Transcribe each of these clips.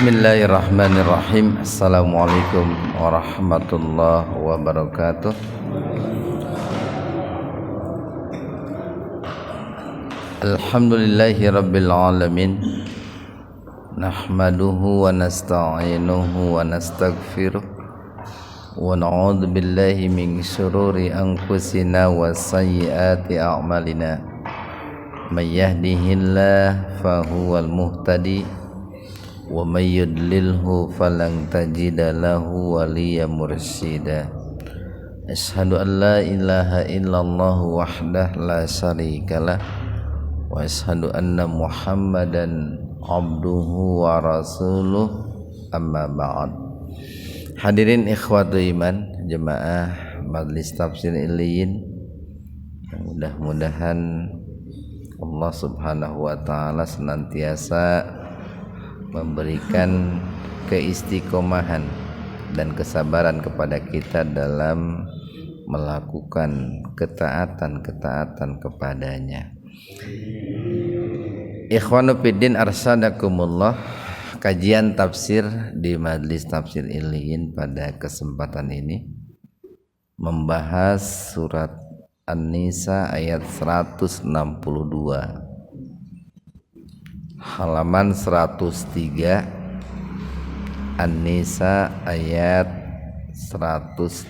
Bismillahirrahmanirrahim. Assalamualaikum warahmatullahi wabarakatuh. Alhamdulillahi rabbil alamin. Nahmaduhu wa nasta'inuhu wa nastaghfiruh wa na'udzu billahi min syururi anfusina wa sayyiati a'malina. May yahdihillahu fahuwal muhtadi wa may yudlilhu falan tajida lahu waliyyan mursyida. Asyhadu an la ilaha illallah wahdahu la syarikalah wa asyhadu anna Muhammadan abduhu wa rasuluh, amma ba'd. Hadirin ikhwatu iman, jemaah Majelis Tafsir Iliyin, mudah-mudahan Allah Subhanahu wa taala senantiasa memberikan keistiqomahan dan kesabaran kepada kita dalam melakukan ketaatan kepadanya. Ikhwanu fiddin arsadakumullah, kajian tafsir di Majelis Tafsir Iliyin pada kesempatan ini membahas surat An-Nisa ayat 162, halaman 103. An-Nisa ayat 162.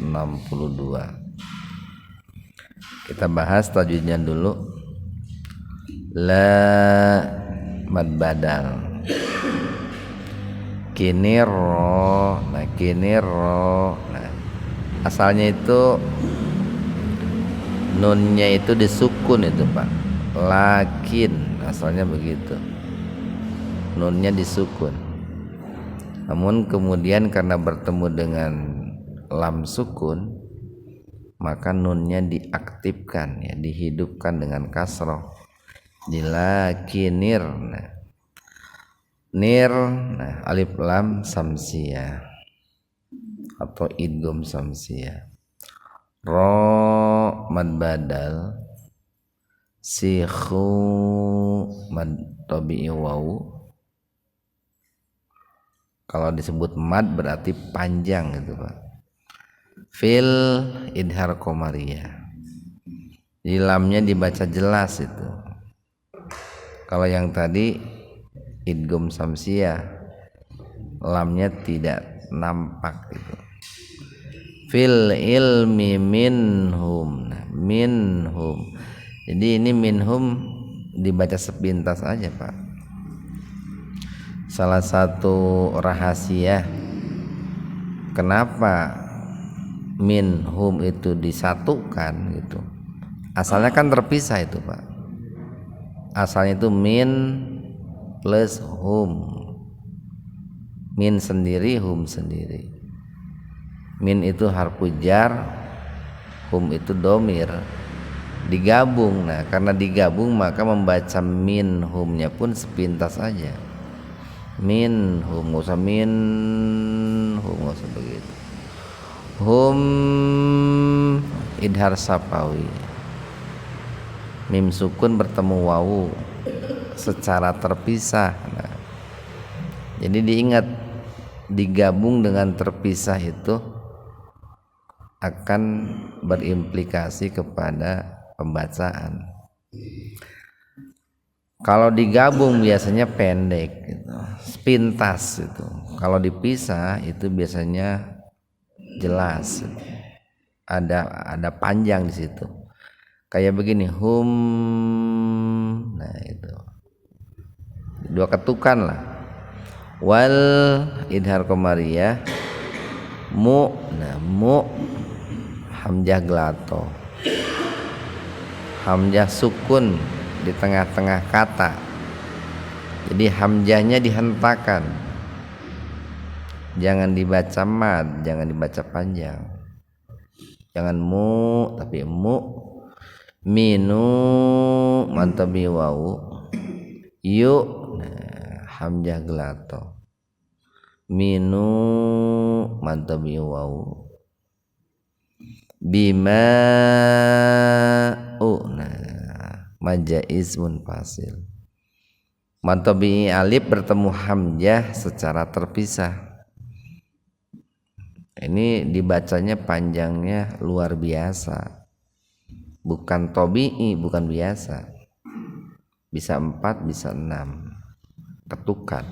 Kita bahas tajwidnya dulu. La mad badal, kini ro. Nah, asalnya itu nunnya itu disukun itu Pak. Lakin asalnya begitu, nunnya disukun. Namun kemudian karena bertemu dengan lam sukun, maka nunnya diaktifkan, ya, dihidupkan dengan kasroh. Dilakinir. Nah, nir, nah, alif lam samsiyah atau idgham samsiyah. Ro mad badal, sikhu mad tabi'i wawu. Kalau disebut mad berarti panjang gitu Pak. Fil idhar qamariyah, di lamnya dibaca jelas itu. Kalau yang tadi idgham samsiyah, lamnya tidak nampak gitu. Fil ilmi minhum, minhum. Jadi ini minhum dibaca sepintas aja Pak. Salah satu rahasia kenapa minhum itu disatukan gitu, asalnya kan terpisah itu Pak. Asalnya itu min plus hum, min sendiri, hum sendiri. Min itu harfu jar, hum itu domir, digabung. Nah, karena digabung maka membaca min humnya pun sepintas aja. Min hum, nggak usah min hum, nggak usah begitu. Hum idhar sapawi, mim sukun bertemu wawu secara terpisah. Nah, jadi diingat, digabung dengan terpisah itu akan berimplikasi kepada pembacaan. Kalau digabung biasanya pendek gitu, sepintas itu. Kalau dipisah itu biasanya jelas, ada panjang di situ. Kayak begini, hum. Nah, itu dua ketukan lah. Wal idhar qamariyah, mu. Nah, mu hamzah glato, hamzah sukun di tengah-tengah kata. Jadi hamzahnya dihentakkan, jangan dibaca mad, jangan dibaca panjang. Jangan mu tapi mu. Minu mantabi wawu, yu. Nah, hamzah glato, minu mantabi wawu. Bima u. Nah, majaiz munfasil. Mad tabi'i alif bertemu hamzah secara terpisah. Ini dibacanya panjangnya luar biasa. Bukan tabi'i, bukan biasa. Bisa 4, bisa 6. Ketukan.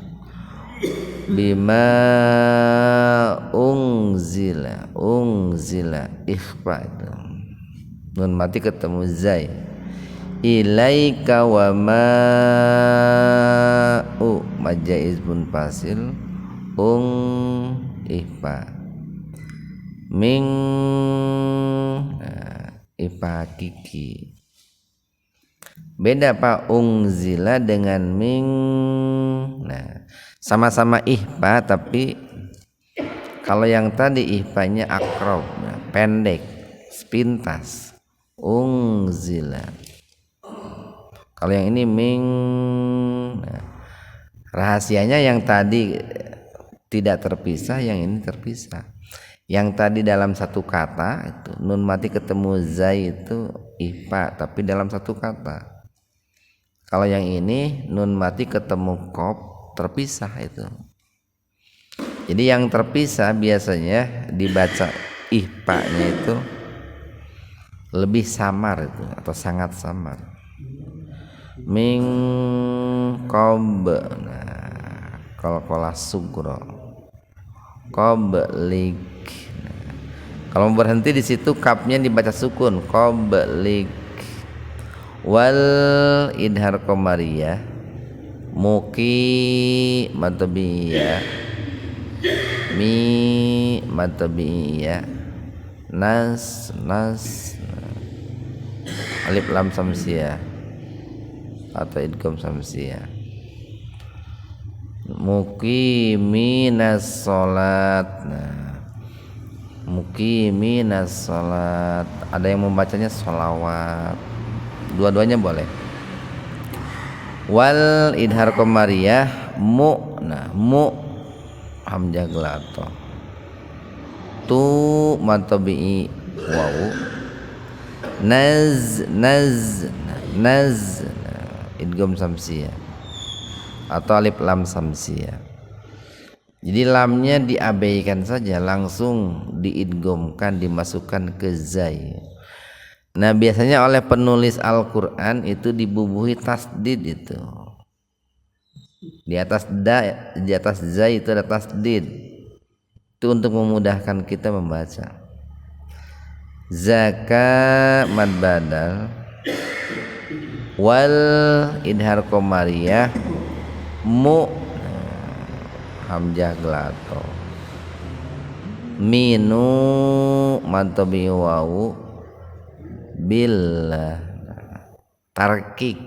Bima unzila ikhfa itu. Nun mati ketemu zai. Ilaika wa ma'u majaiz bun fasil ikhfa ming ikhfa hakiki. Beda Pak unzila dengan ming. Nah, sama-sama ikhfa tapi kalau yang tadi ikhfanya akrab, pendek, sepintas. Unzila. Kalau yang ini ming. Nah, rahasianya yang tadi tidak terpisah, yang ini terpisah. Yang tadi dalam satu kata itu nun mati ketemu zai itu ikhfa tapi dalam satu kata. Kalau yang ini nun mati ketemu qaf terpisah itu. Jadi yang terpisah biasanya dibaca ikhfa-nya itu lebih samar itu atau sangat samar. Ming qob. Nah, qalqalah sugro. Qablik. Nah, kalau berhenti di situ kapnya dibaca sukun qablik. Wal idhar qamariyah muki matabiyah mi matabiyah nas alif lam samsiyah atau idgham samsiyah. Muqiminas salat. Nah, muqiminas salat ada yang membacanya sholawat, dua-duanya boleh. Wal idhar qamariyah mu. Nah, mu hamzah gelato. Tu matabi'i wawu. Naz idgham samsiyah atau alif lam samsiyah. Jadi lamnya diabaikan saja, langsung diidghamkan, dimasukkan ke zai. Nah, biasanya oleh penulis Al-Qur'an itu dibubuhi tasdid itu. Di atas zai itu ada tasdid. Itu untuk memudahkan kita membaca. Zaka mad badal wal idhar qamariyah mu hamzah gelato minu mad tabi'i wawu bil tarkik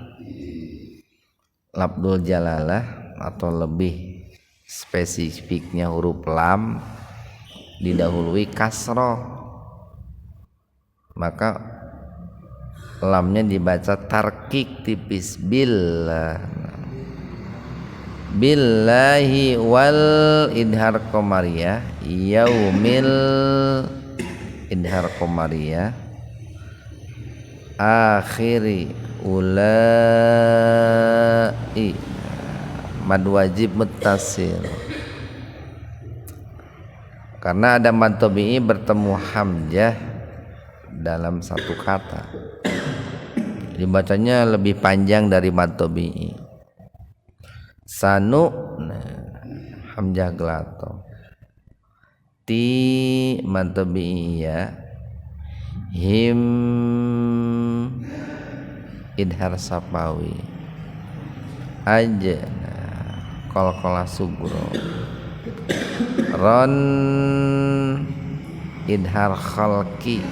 lafdzul jalalah atau lebih spesifiknya huruf lam didahului kasroh, maka lamnya dibaca tarkik tipis billah. Billahi wal idhar qamariyah yaumil idhar qamariyah akhiri ulai mad wajib muttasil. Karena ada mad tabi'i bertemu hamzah dalam satu kata, dibacanya lebih panjang dari mad tabi'i. Sanu hamzah gelato ti mad tabi'i ya him idhar sapawi aja qalqalah sugro ron idhar khalqi.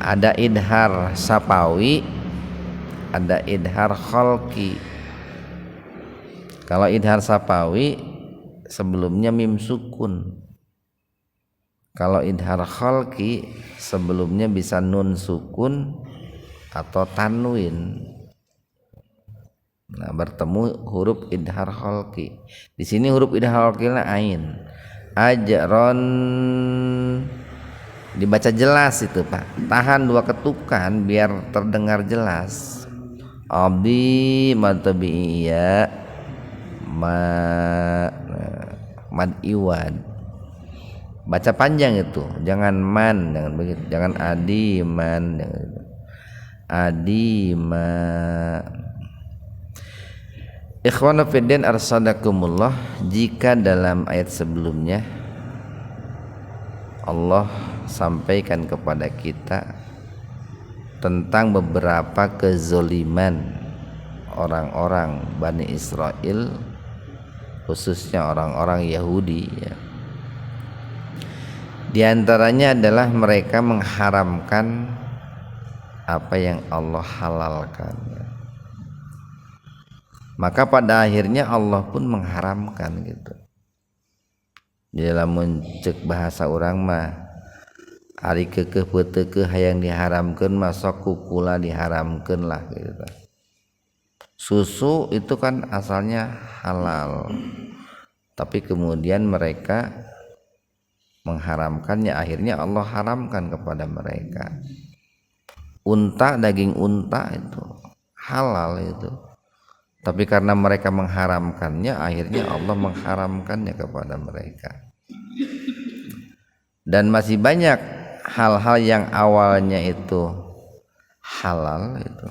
Ada idhar sapawi, ada idhar khalqi. Kalau idhar sapawi sebelumnya mim sukun. Kalau idhar khalqi sebelumnya bisa nun sukun atau tanwin. Nah, bertemu huruf idhar khalqi. Di sini huruf idhar khalqi ain. Ajron dibaca jelas itu Pak. Tahan dua ketukan biar terdengar jelas. Abdi mad tabi'iyya mad iwad. Baca panjang itu, jangan man, jangan begitu, jangan adiman, jangan gitu. Adima. Ikhwana fiddin arsadakumullah, jika dalam ayat sebelumnya Allah sampaikan kepada kita tentang beberapa kezoliman orang-orang Bani Israel, khususnya orang-orang Yahudi ya. Di antaranya adalah mereka mengharamkan apa yang Allah halalkan ya. Maka pada akhirnya Allah pun mengharamkan gitu. Di dalam mencek bahasa orang mah ari keukeuh peuteukeuh hayang diharamkeun mah sok kukula diharamkeun lah gitu. Susu itu kan asalnya halal, tapi kemudian mereka mengharamkannya, akhirnya Allah haramkan kepada mereka. Unta, daging unta itu halal itu, tapi karena mereka mengharamkannya, akhirnya Allah mengharamkannya kepada mereka. Dan masih banyak hal-hal yang awalnya itu halal itu,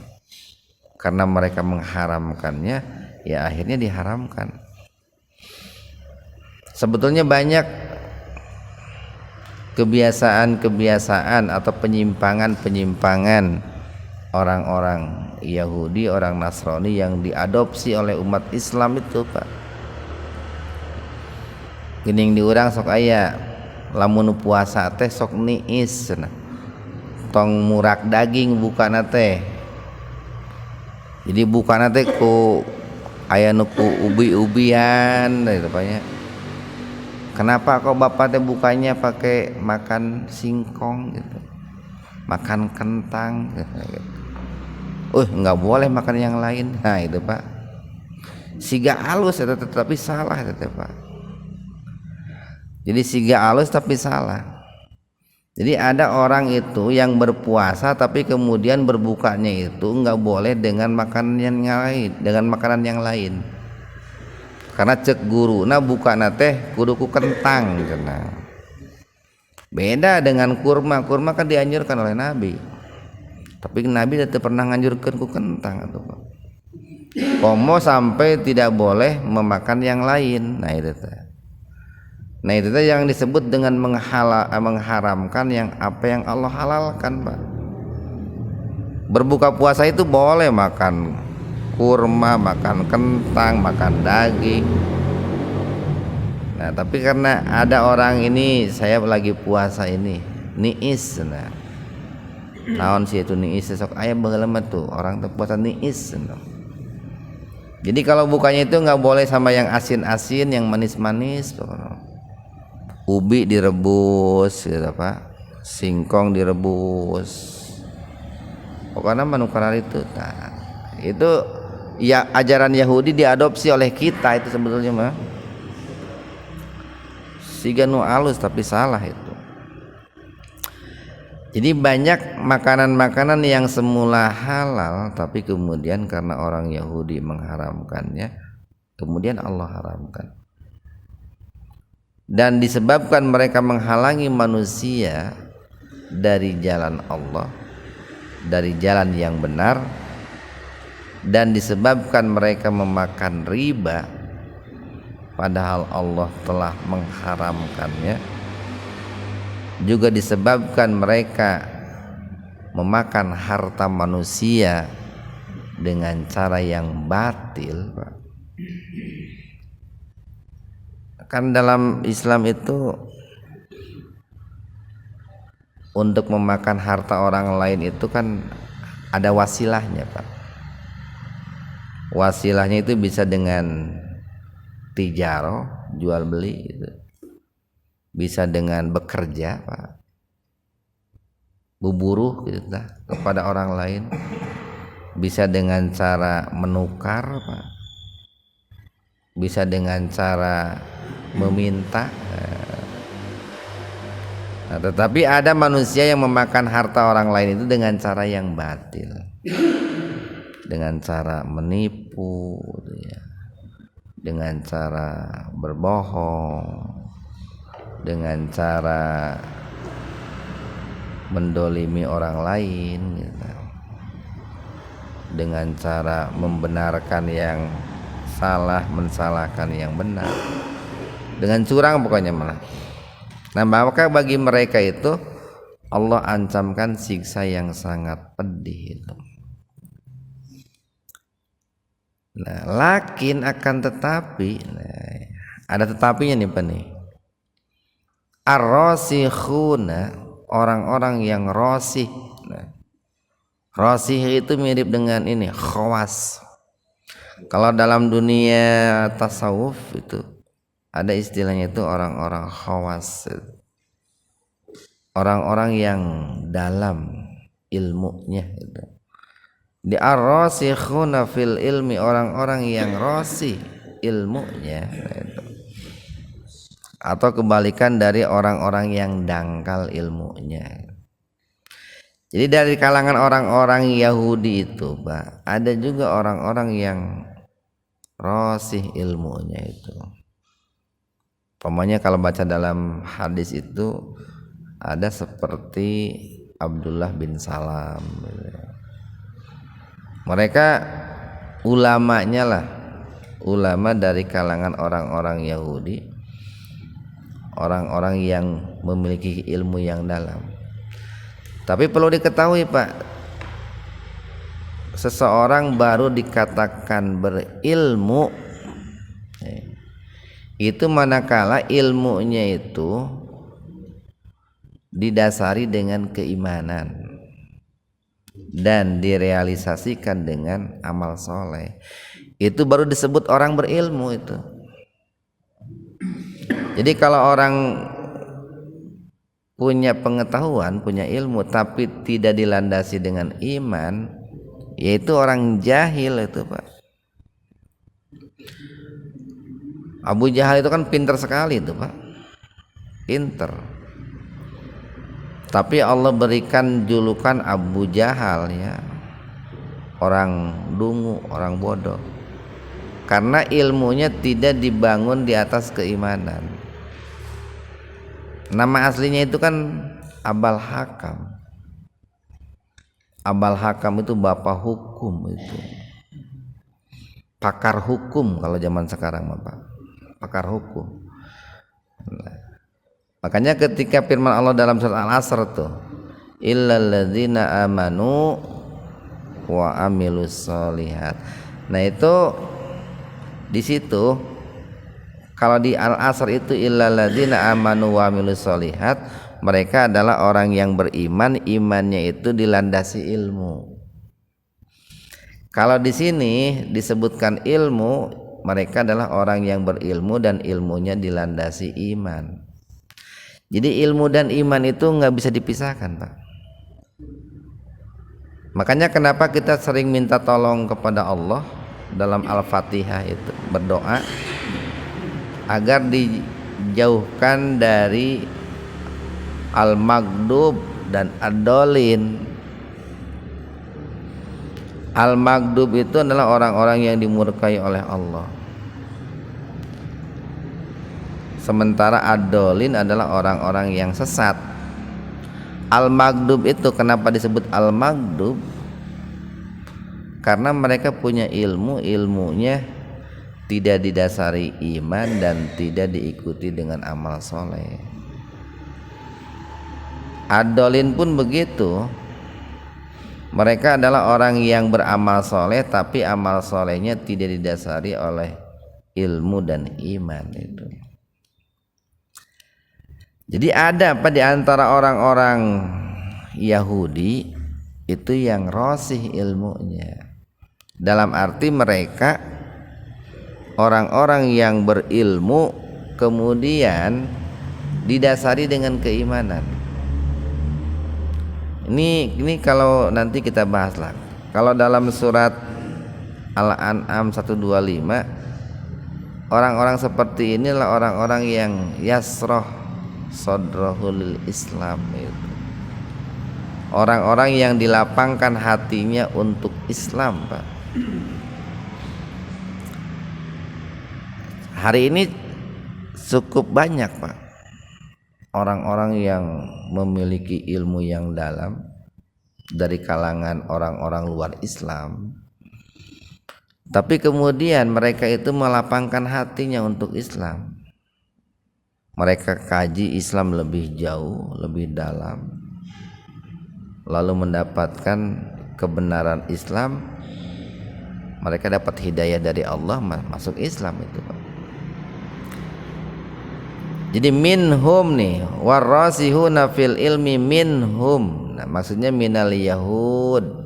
karena mereka mengharamkannya, ya akhirnya diharamkan. Sebetulnya banyak kebiasaan-kebiasaan atau penyimpangan-penyimpangan orang-orang Yahudi, orang Nasrani yang diadopsi oleh umat Islam itu Pak. Geuning di urang sok aya lamun puasa teh sok niis cenah. Tong murak daging bukana teh. Jadi bukana teh ku aya nu ku ubi-ubian gitu Pak ya. Kenapa kok bapak teh bukanya pakai makan singkong gitu, makan kentang gitu. Nggak boleh makan yang lain. Nah itu Pak, siga alus itu tetapi salah itu Pak. Jadi siga alus tapi salah. Jadi ada orang itu yang berpuasa tapi kemudian berbukanya itu nggak boleh dengan makanan yang lain, dengan makanan yang lain. Karena cek guru, nah bukana teh kudu ku kentang cenah. Beda dengan kurma, kurma kan dianjurkan oleh Nabi. Tapi Nabi tidak pernah nganjurkan ku kentang atau Pak. Komo sampai tidak boleh memakan yang lain. Nah itu teh. Nah itu teh yang disebut dengan mengharamkan yang apa yang Allah halalkan Pak. Berbuka puasa itu boleh makan kurma, makan kentang, makan daging. Nah tapi karena ada orang ini, saya lagi puasa ini niis, nah naon sih itu niis, sok aya baheula mah tuh orang teh puasa niis. Jadi kalau bukanya itu nggak boleh sama yang asin-asin, yang manis-manis. Ubi direbus gitu Pak, singkong direbus, pokoknya manukar itu. Nah itu ya ajaran Yahudi diadopsi oleh kita itu sebetulnya mah. Siga nu alus tapi salah itu. Jadi banyak makanan-makanan yang semula halal tapi kemudian karena orang Yahudi mengharamkannya, kemudian Allah haramkan. Dan disebabkan mereka menghalangi manusia dari jalan Allah, dari jalan yang benar, dan disebabkan mereka memakan riba padahal Allah telah mengharamkannya, juga disebabkan mereka memakan harta manusia dengan cara yang batil Pak. Kan dalam Islam itu untuk memakan harta orang lain itu kan ada wasilahnya Pak. Wasilahnya itu bisa dengan tijaroh, jual beli gitu. Bisa dengan bekerja Pak, buburuh gitu lah kepada orang lain. Bisa dengan cara menukar Pak, bisa dengan cara meminta. Nah, tetapi ada manusia yang memakan harta orang lain itu dengan cara yang batil. dengan cara menipu gitu ya, dengan cara berbohong, dengan cara mendolimi orang lain gitu, dengan cara membenarkan yang salah, mensalahkan yang benar, dengan curang pokoknya malah. Nah, maka bagi mereka itu Allah ancamkan siksa yang sangat pedih itu. Nah, lakin akan tetapi, nah, ada tetapinya nih Pak nih. Ar-rasikhuna, orang-orang yang rosih. Nah, rosih itu mirip dengan ini khawas. Kalau dalam dunia tasawuf itu ada istilahnya itu orang-orang khawas, orang-orang yang dalam ilmunya itu. Di ar-rasikhuna fil ilmi, orang-orang yang rosih ilmunya itu. Atau kebalikan dari orang-orang yang dangkal ilmunya. Jadi dari kalangan orang-orang Yahudi itu Pak, ada juga orang-orang yang rosih ilmunya itu. Pokoknya kalau baca dalam hadis itu ada seperti Abdullah bin Salam gitu. Mereka ulamanya lah, ulama dari kalangan orang-orang Yahudi, orang-orang yang memiliki ilmu yang dalam. Tapi perlu diketahui Pak, seseorang baru dikatakan berilmu itu manakala ilmunya itu didasari dengan keimanan dan direalisasikan dengan amal soleh. Itu baru disebut orang berilmu itu. Jadi kalau orang punya pengetahuan, punya ilmu tapi tidak dilandasi dengan iman, yaitu orang jahil itu Pak. Abu Jahal itu kan pintar sekali itu Pak, pintar. Tapi Allah berikan julukan Abu Jahal ya, orang dungu, orang bodoh, karena ilmunya tidak dibangun di atas keimanan. Nama aslinya itu kan Abal Hakam. Abal Hakam itu bapak hukum itu, pakar hukum kalau zaman sekarang Bapak, pakar hukum. Nah, makanya ketika firman Allah dalam surat Al-Asr tuh, illal ladzina amanu wa amilus solihat. Nah itu di situ kalau di Al-Asr itu illal ladzina amanu wa amilus solihat, mereka adalah orang yang beriman, imannya itu dilandasi ilmu. Kalau di sini disebutkan ilmu, mereka adalah orang yang berilmu dan ilmunya dilandasi iman. Jadi ilmu dan iman itu nggak bisa dipisahkan Pak. Makanya kenapa kita sering minta tolong kepada Allah dalam Al-Fatihah itu, berdoa agar dijauhkan dari al-maghdub dan ad-dallin. Al-maghdub itu adalah orang-orang yang dimurkai oleh Allah. Sementara ad-dallin adalah orang-orang yang sesat. Al-maghdub itu kenapa disebut al-maghdub? Karena mereka punya ilmu, ilmunya tidak didasari iman dan tidak diikuti dengan amal soleh. Ad-dallin pun begitu. Mereka adalah orang yang beramal soleh tapi amal solehnya tidak didasari oleh ilmu dan iman itu. Jadi ada apa di antara orang-orang Yahudi itu yang rosih ilmunya. Dalam arti mereka orang-orang yang berilmu kemudian didasari dengan keimanan. Ini kalau nanti kita bahas lah. Kalau dalam surat Al-An'am 125, orang-orang seperti inilah orang-orang yang yasroh sodrahul Islam itu. Orang-orang yang dilapangkan hatinya untuk Islam Pak. Hari ini cukup banyak Pak orang-orang yang memiliki ilmu yang dalam dari kalangan orang-orang luar Islam, tapi kemudian mereka itu melapangkan hatinya untuk Islam. Mereka kaji Islam lebih jauh, lebih dalam, lalu mendapatkan kebenaran Islam. Mereka dapat hidayah dari Allah, masuk Islam itu Pak. Jadi minhum nih, warasihuna fil ilmi minhum. Nah, maksudnya minal yahud.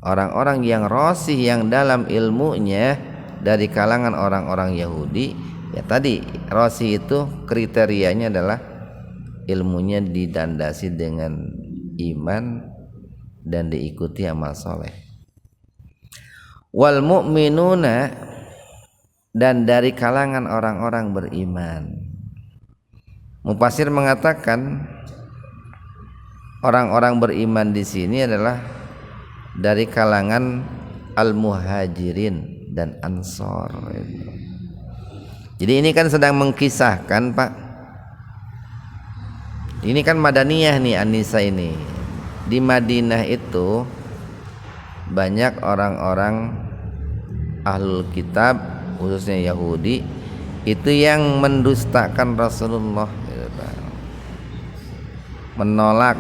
Orang-orang yang rasih, yang dalam ilmunya dari kalangan orang-orang Yahudi. Ya tadi rasih itu kriterianya adalah ilmunya didandasi dengan iman dan diikuti amal soleh. Wal mu'minuna, dan dari kalangan orang-orang beriman. Mufasir mengatakan orang-orang beriman di sini adalah dari kalangan al-muhajirin dan ansor. Jadi ini kan sedang mengkisahkan Pak. Ini kan Madaniyah nih An-Nisa ini. Di Madinah itu banyak orang-orang ahlul kitab, khususnya Yahudi, itu yang mendustakan Rasulullah, menolak,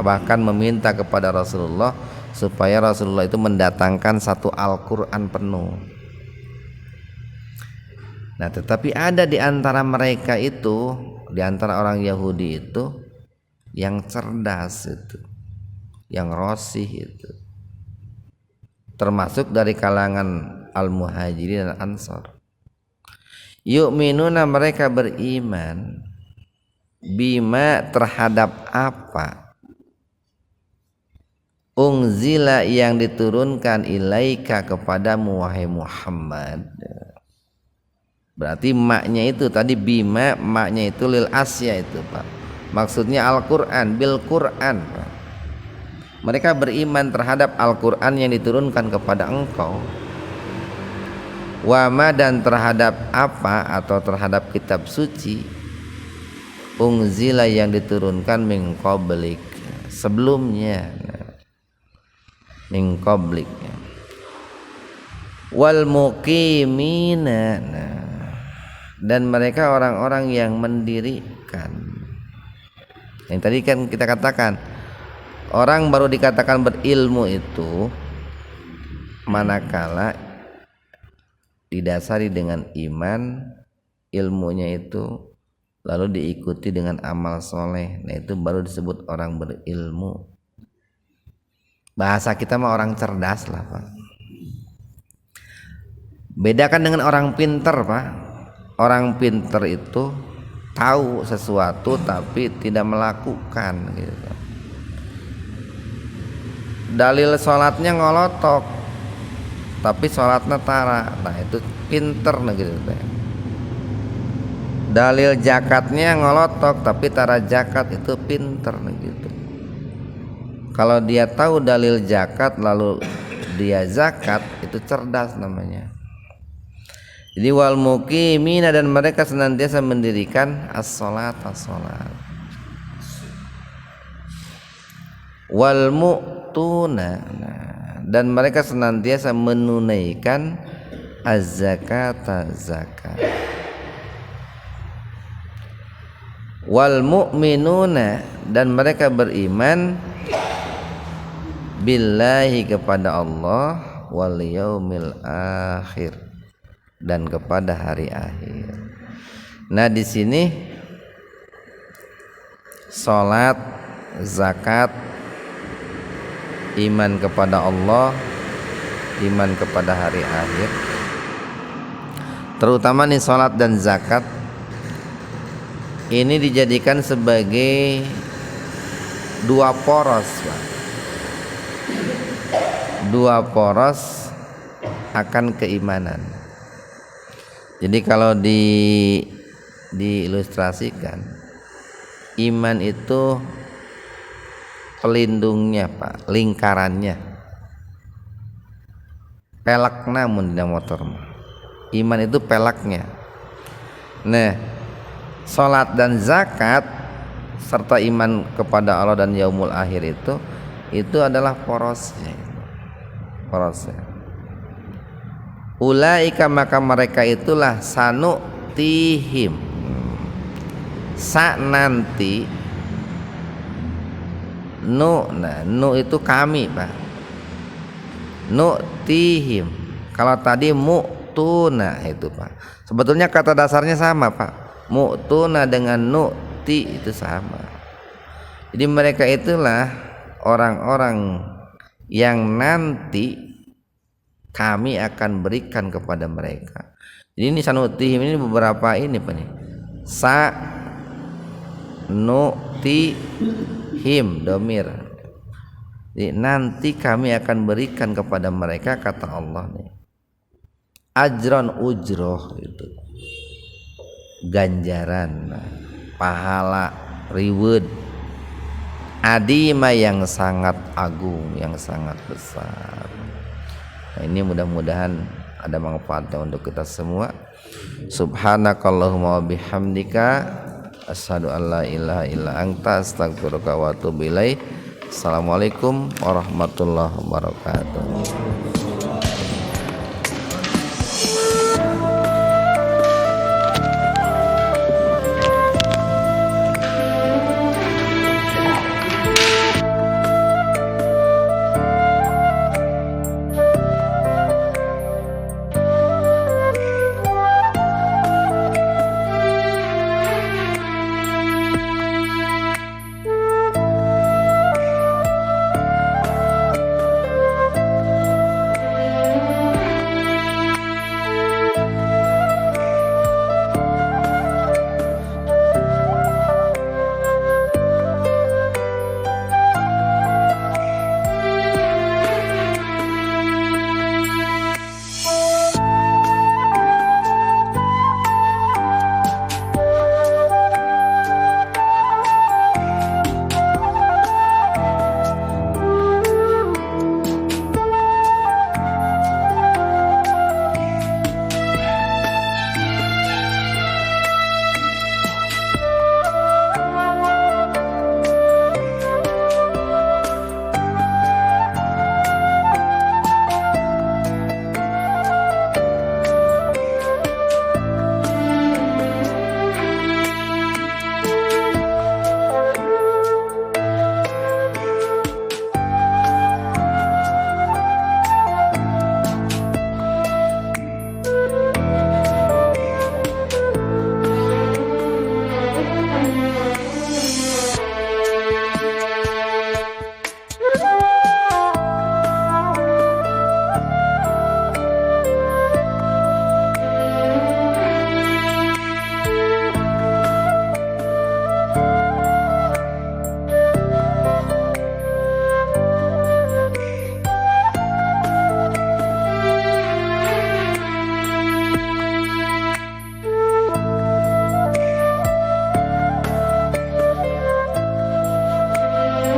bahkan meminta kepada Rasulullah supaya Rasulullah itu mendatangkan satu Al-Quran penuh. Nah, tetapi ada di antara mereka itu, di antara orang Yahudi itu yang cerdas itu, yang rosih itu, termasuk dari kalangan al-muhajirin dan ansor. Yu'minuna, mereka beriman, bima, terhadap apa, unzila, yang diturunkan, ilaika, kepadamu wahai Muhammad. Berarti maknya itu tadi bima, maknya itu lil asya itu Pak. Maksudnya Al-Quran, bil Quran Pak. Mereka beriman terhadap Al-Quran yang diturunkan kepada engkau. Wama, dan terhadap apa atau terhadap kitab suci, unzila, yang diturunkan min qablik, sebelumnya, min qablik. Wal muqimina, dan mereka orang-orang yang mendirikan. Yang tadi kan kita katakan orang baru dikatakan berilmu itu manakala didasari dengan iman, ilmunya itu lalu diikuti dengan amal soleh. Nah, itu baru disebut orang berilmu. Bahasa kita mah orang cerdas lah Pak. Bedakan dengan orang pinter Pak. Orang pinter itu tahu sesuatu tapi tidak melakukan gitu. Dalil sholatnya ngolotok tapi sholatnya tara. Nah, itu pinter gitu. Dalil zakatnya ngolotok tapi tara zakat, itu pinter gitu. Kalau dia tahu dalil zakat lalu dia zakat, itu cerdas namanya. Jadi wal muqimina, dan mereka senantiasa mendirikan as-salat, as-salat. Wal mu'tuna, dan mereka senantiasa menunaikan az-zakata, zakat. Wal mu'minuna, dan mereka beriman billahi, kepada Allah, wal yaumil akhir, dan kepada hari akhir. Nah, di sini salat, zakat, iman kepada Allah, iman kepada hari akhir, terutama nih salat dan zakat ini dijadikan sebagai dua poros Pak. Dua poros akan keimanan. Jadi kalau diilustrasikan, iman itu pelindungnya Pak, lingkarannya. pelakna mun dina motor mah. Iman itu pelaknya. Nah, salat dan zakat serta iman kepada Allah dan yaumul akhir itu adalah porosnya. Porosnya. Ulaika maka mereka itulah sanutihim. Sa nanti nu itu kami, Pak. Nu'tihim. Kalau tadi mu'tuna itu, Pak. Sebetulnya kata dasarnya sama, Pak. Mu'tuna dengan nu'ti itu sama. Jadi mereka itulah orang-orang yang nanti kami akan berikan kepada mereka. Jadi ini sanutihim ini beberapa ini, Pak nih. Sa nu'tihim domir. Jadi nanti kami akan berikan kepada mereka, kata Allah nih, ajron ujroh itu ganjaran, pahala, reward adima yang sangat agung, yang sangat besar. Nah, ini mudah-mudahan ada manfaatnya untuk kita semua. Subhanakallahumma wabihamdika asyhadu an la ilaha illa anta astaghfiruka wa atubu ilaik. Assalamualaikum warahmatullahi wabarakatuh.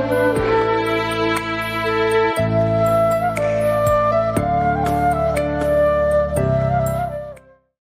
Thank you.